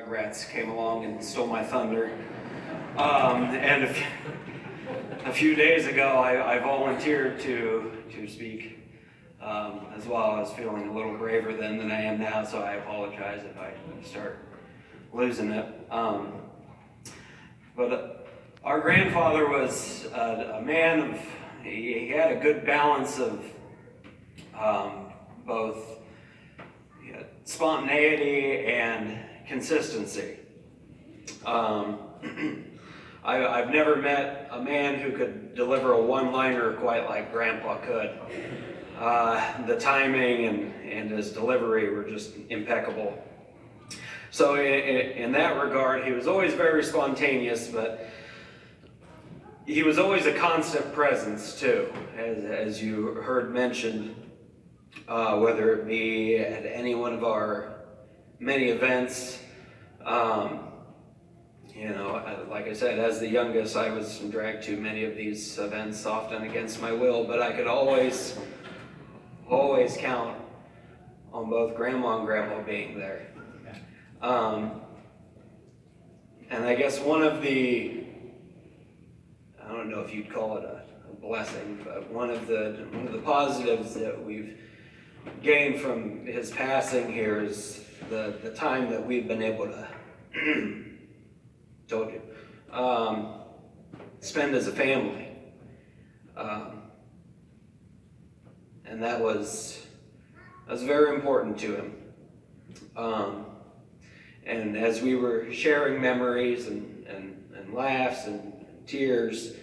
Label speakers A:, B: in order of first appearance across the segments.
A: Rugrats came along and stole my thunder. And a few days ago, I volunteered to speak as well. I was feeling a little braver then than I am now, so I apologize if I start losing it. But our grandfather was a man of, he had a good balance of both spontaneity and consistency. I've never met a man who could deliver a one-liner quite like Grandpa could. The timing and his delivery were just impeccable. So in that regard, he was always very spontaneous, but he was always a constant presence too, as you heard mentioned, whether it be at any one of our many events. Like I said, as the youngest, I was dragged to many of these events, often against my will, but I could always count on both Grandma and Grandpa being there. And I guess one of the, I don't know if you'd call it a blessing, but one of the positives that we've gained from his passing here is the time that we've been able to told you spend as a family, and that was very important to him. And as we were sharing memories and laughs and tears,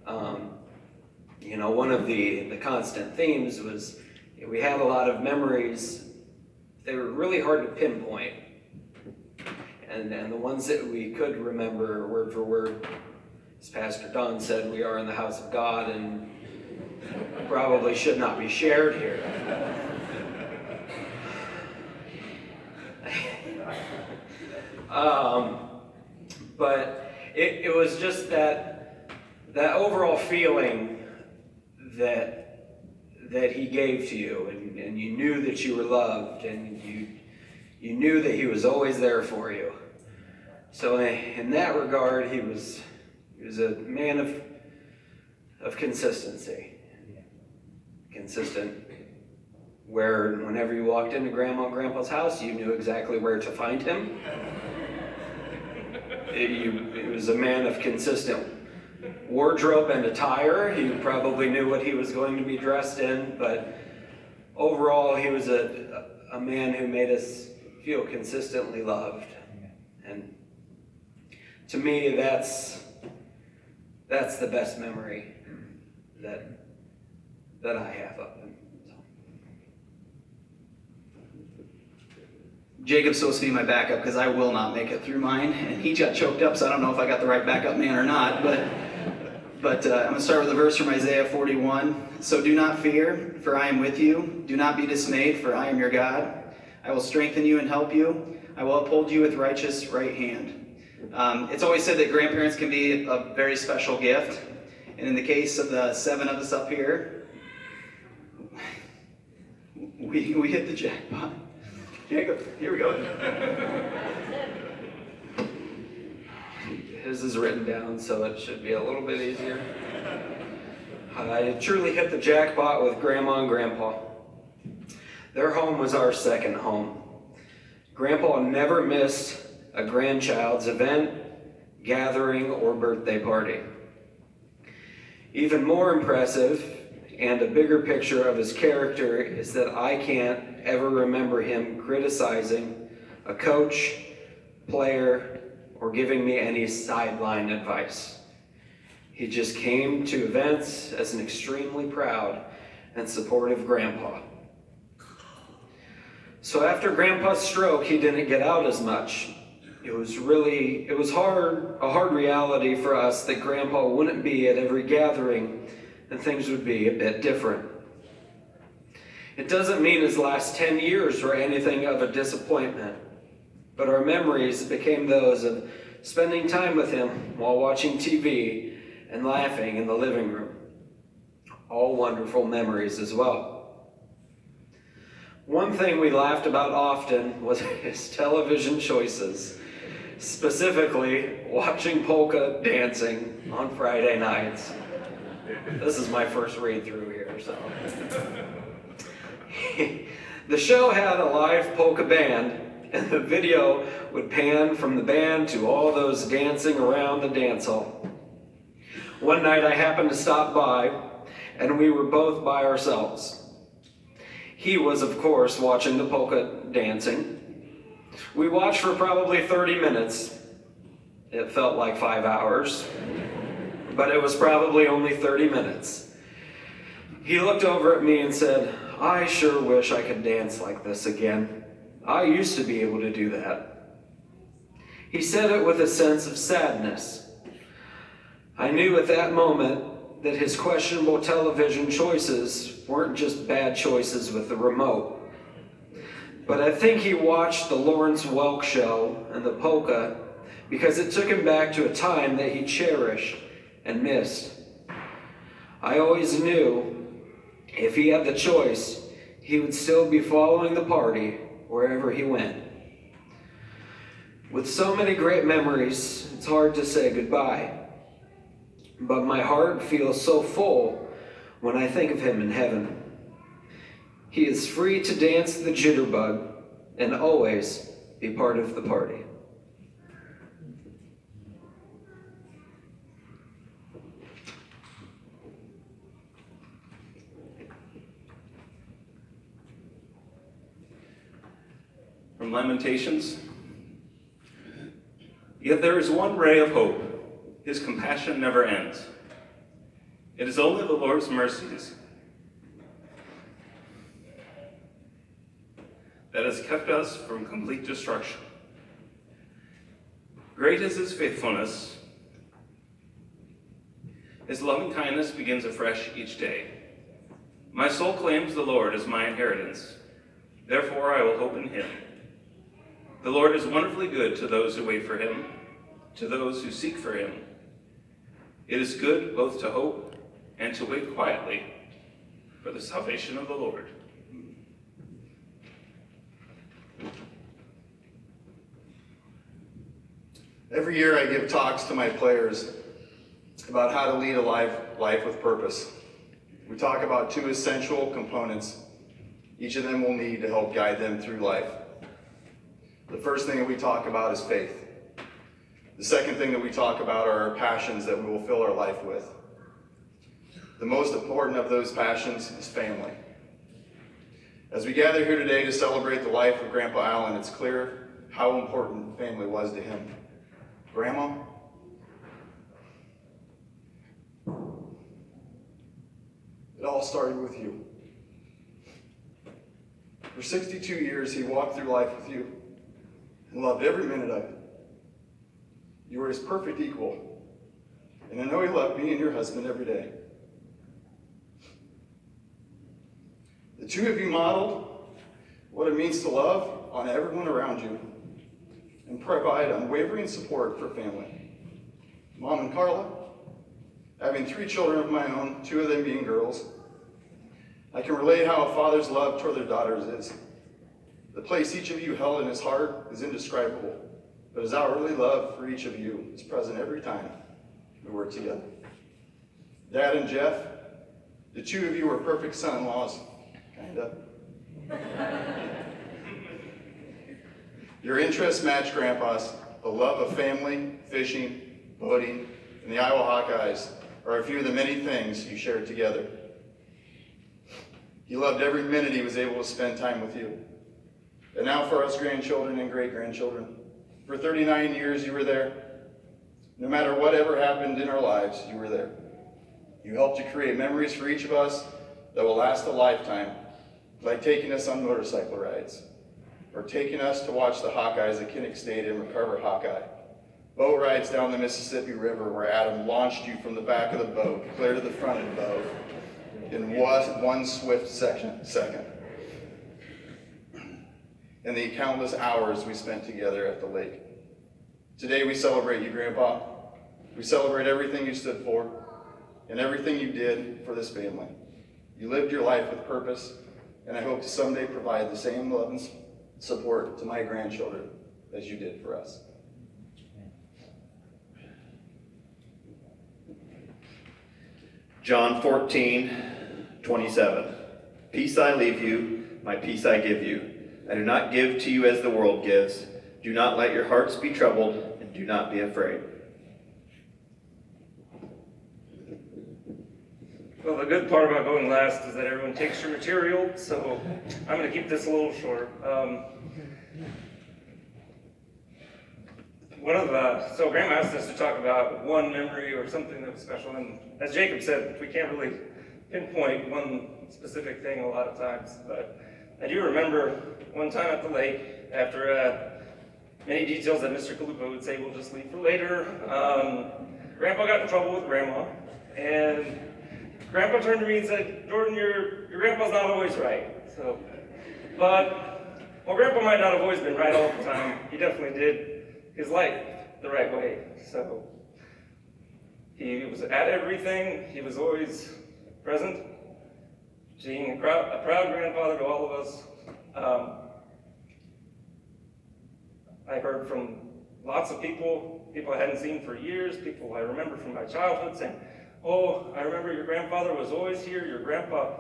A: one of the constant themes was we had a lot of memories. They were really hard to pinpoint. And the ones that we could remember word for word, as Pastor Don said, we are in the house of God and probably should not be shared here. But it was just that overall feeling that he gave to you, and you knew that you were loved, and you knew that he was always there for you. So in that regard, he was a man of consistency. Consistent, where whenever you walked into Grandma and Grandpa's house, you knew exactly where to find him. It was a man of consistent wardrobe and attire. You probably knew what he was going to be dressed in, but overall, he was a man who made us feel consistently loved. And to me, that's the best memory that I have of him.
B: Jacob's supposed to be my backup because I will not make it through mine, and he got choked up, so I don't know if I got the right backup man or not, but I'm going to start with a verse from Isaiah 41. So do not fear, for I am with you. Do not be dismayed, for I am your God. I will strengthen you and help you. I will uphold you with righteous right hand. It's always said that grandparents can be a very special gift, and in the case of the 7 of us up here, we hit the jackpot. Jacob, here we go.
A: His is written down, so it should be a little bit easier. I truly hit the jackpot with Grandma and Grandpa. Their home was our second home. Grandpa never missed a grandchild's event, gathering, or birthday party. Even more impressive, and a bigger picture of his character, is that I can't ever remember him criticizing a coach, player, or giving me any sideline advice. He just came to events as an extremely proud and supportive grandpa. So after Grandpa's stroke, he didn't get out as much. It was a hard reality for us that Grandpa wouldn't be at every gathering and things would be a bit different. It doesn't mean his last 10 years were anything of a disappointment, but our memories became those of spending time with him while watching TV and laughing in the living room. All wonderful memories as well. One thing we laughed about often was his television choices. specifically watching polka dancing on Friday nights. This is my first read through here, so. The show had a live polka band, and the video would pan from the band to all those dancing around the dance hall. One night I happened to stop by, and we were both by ourselves. He was, of course, watching the polka dancing. We watched for probably 30 minutes. It felt like 5 hours, but it was probably only 30 minutes. He looked over at me and said, "I sure wish I could dance like this again. I used to be able to do that." He said it with a sense of sadness. I knew at that moment that his questionable television choices weren't just bad choices with the remote. But I think he watched the Lawrence Welk show and the polka because it took him back to a time that he cherished and missed. I always knew if he had the choice, he would still be following the party wherever he went. With so many great memories, it's hard to say goodbye. But my heart feels so full when I think of him in heaven. He is free to dance the jitterbug and always be part of the party.
C: From Lamentations. Yet there is one ray of hope. His compassion never ends. It is only the Lord's mercies that has kept us from complete destruction. Great is his faithfulness. His loving kindness begins afresh each day. My soul claims the Lord as my inheritance. Therefore I will hope in him. The Lord is wonderfully good to those who wait for him, to those who seek for him. It is good both to hope and to wait quietly for the salvation of the Lord.
D: Every year I give talks to my players about how to lead a life with purpose. We talk about two essential components each of them will need to help guide them through life. The first thing that we talk about is faith. The second thing that we talk about are our passions that we will fill our life with. The most important of those passions is family. As we gather here today to celebrate the life of Grandpa Allen, it's clear how important family was to him. Grandma, it all started with you. For 62 years, he walked through life with you and loved every minute of it. You were his perfect equal, and I know he loved me and your husband every day. The two of you modeled what it means to love on everyone around you and provide unwavering support for family. Mom and Carla, having 3 children of my own, 2 of them being girls, I can relate how a father's love toward their daughters is. The place each of you held in his heart is indescribable, but his hourly love for each of you is present every time we work together. Dad and Jeff, the 2 of you were perfect son-in-laws, kinda. Your interests match Grandpa's. The love of family, fishing, boating, and the Iowa Hawkeyes are a few of the many things you shared together. He loved every minute he was able to spend time with you. And now for us grandchildren and great-grandchildren. For 39 years you were there. No matter whatever happened in our lives, you were there. You helped to create memories for each of us that will last a lifetime, like taking us on motorcycle rides, or taking us to watch the Hawkeyes at Kinnick Stadium or Carver Hawkeye. Boat rides down the Mississippi River where Adam launched you from the back of the boat, clear to the front of the boat, in one swift second. And the countless hours we spent together at the lake. Today we celebrate you, Grandpa. We celebrate everything you stood for and everything you did for this family. You lived your life with purpose, and I hope to someday provide the same love and support to my grandchildren as you did for us.
E: John 14:27. Peace I leave you, my peace I give you. I do not give to you as the world gives. Do not let your hearts be troubled, and do not be afraid.
F: Well, the good part about going last is that everyone takes your material, so I'm going to keep this a little short. So Grandma asked us to talk about one memory or something that was special, and as Jacob said, we can't really pinpoint one specific thing a lot of times, but I do remember one time at the lake, after many details that Mr. Kalupa would say we'll just leave for later, Grandpa got in trouble with Grandma, and Grandpa turned to me and said, Jordan, your grandpa's not always right. But while Grandpa might not have always been right all the time, he definitely did his life the right way. So he was at everything. He was always present, being a proud grandfather to all of us. I heard from lots of people I hadn't seen for years, people I remember from my childhood saying, oh, I remember your grandfather was always here. Your grandpa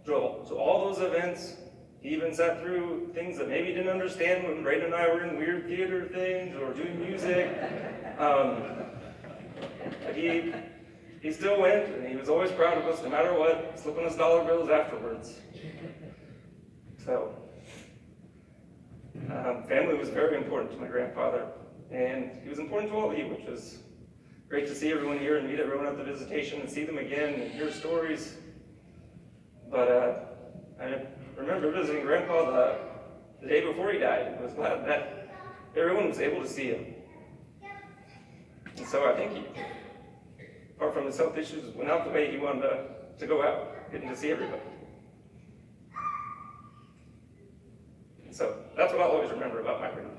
F: drove to all those events. He even sat through things that maybe he didn't understand when Brayden and I were in weird theater things or doing music. But he still went, and he was always proud of us no matter what, slipping us dollar bills afterwards. So, family was very important to my grandfather, and he was important to all of you, which is great to see everyone here and meet everyone at the visitation and see them again and hear stories. But I remember visiting Grandpa the day before he died. I was glad that everyone was able to see him. And so I think he, apart from his health issues, went out the way he wanted to go out, getting to see everybody. And so that's what I'll always remember about my grandpa.